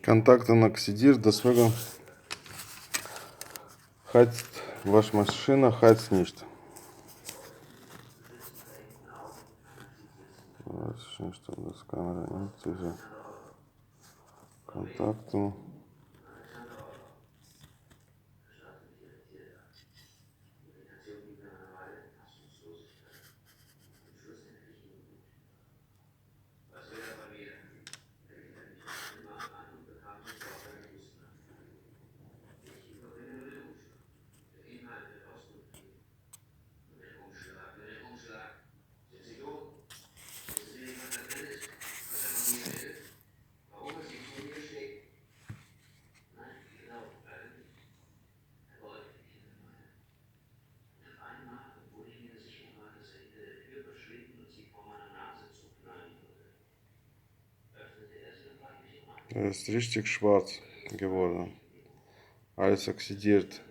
Kontakten oxidiert, deswegen heizt Waschmaschine heizt nicht. Schön, что das Kamera nimmt diese Kontakte. Er ist richtig schwarz geworden. Alles oxidiert.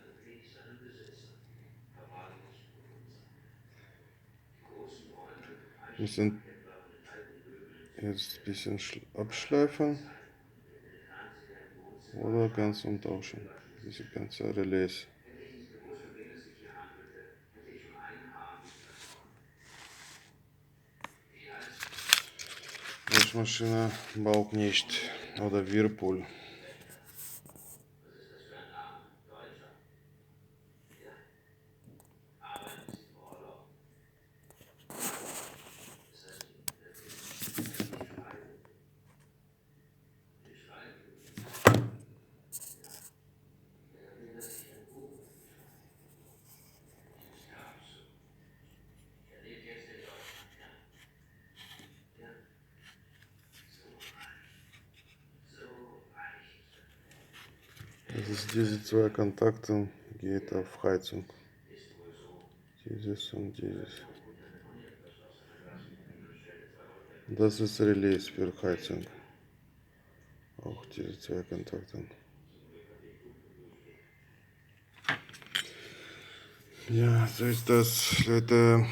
Müssen jetzt ein bisschen abschleifen oder ganz umtauschen. Diese ganze Relais. Waschmaschine baut nicht oder Whirlpool. Das ist diese zwei Kontakte, geht auf Heizung. Dieses und dieses. Das ist Relais für Heizung. Auch diese zwei Kontakte. Ja, so ist das, Leute.